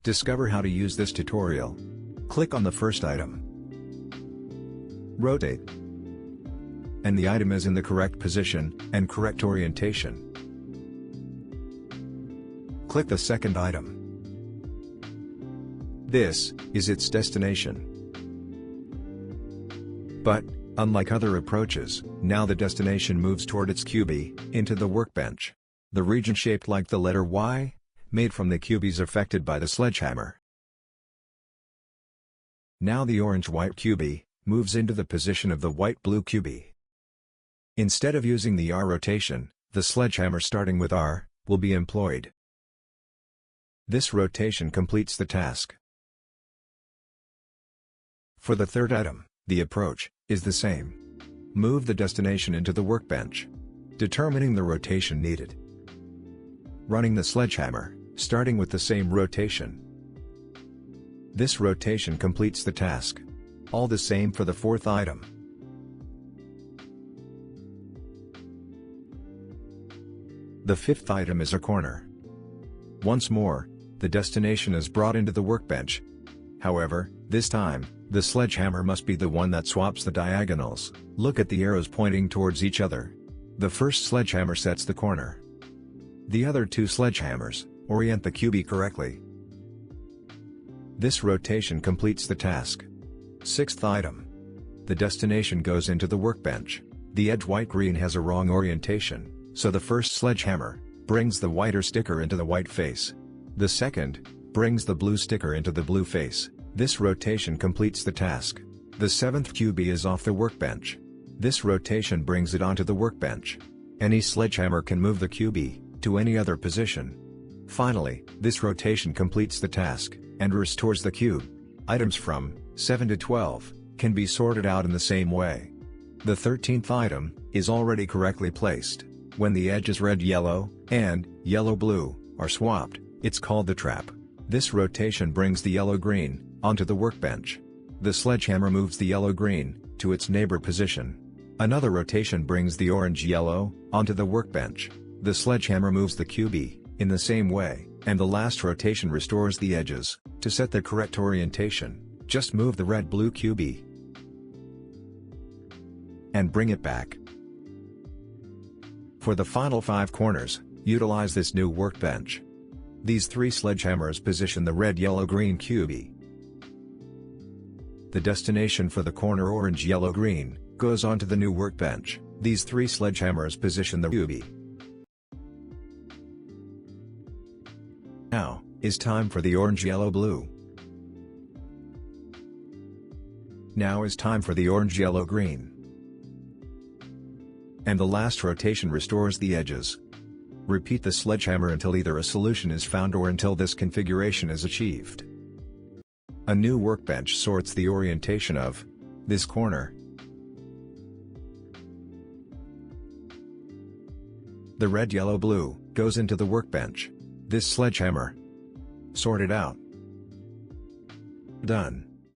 Discover how to use this tutorial. Click on the first item. Rotate. And the item is in the correct position and correct orientation. Click the second item. This is its destination. But, unlike other approaches, now the destination moves toward its QB, into the workbench. The region shaped like the letter Y, made from the QB is affected by the sledgehammer. Now the orange-white QB moves into the position of the white-blue QB. Instead of using the R rotation, the sledgehammer starting with R will be employed. This rotation completes the task. For the third item, the approach is the same. Move the destination into the workbench. Determining the rotation needed. Running the sledgehammer, starting with the same rotation. This rotation completes the task. All the same for the fourth item. The fifth item is a corner. Once more, the destination is brought into the workbench. However, this time, the sledgehammer must be the one that swaps the diagonals. Look at the arrows pointing towards each other. The first sledgehammer sets the corner. The other two sledgehammers orient the QB correctly. This rotation completes the task. Sixth item. The destination goes into the workbench. The edge white-green has a wrong orientation, so the first sledgehammer brings the whiter sticker into the white face. The second brings the blue sticker into the blue face. This rotation completes the task. The seventh QB is off the workbench. This rotation brings it onto the workbench. Any sledgehammer can move the QB to any other position. Finally, this rotation completes the task and restores the cube. Items from 7 to 12 can be sorted out in the same way. The 13th item is already correctly placed. When the edges red-yellow and yellow-blue are swapped, it's called the trap. This rotation brings the yellow-green onto the workbench. The sledgehammer moves the yellow-green to its neighbor position. Another rotation brings the orange-yellow onto the workbench. The sledgehammer moves the QB in the same way, and the last rotation restores the edges. To set the correct orientation, just move the red-blue QB and bring it back. For the final 5 corners, utilize this new workbench. These 3 sledgehammers position the red-yellow-green QB. The destination for the corner orange-yellow-green goes onto the new workbench. These 3 sledgehammers position the QB. Now, is time for the orange-yellow-blue. Now is time for the orange-yellow-green. And the last rotation restores the edges. Repeat the sledgehammer until either a solution is found or until this configuration is achieved. A new workbench sorts the orientation of this corner. The red-yellow-blue goes into the workbench. This sledgehammer sorted out. Done.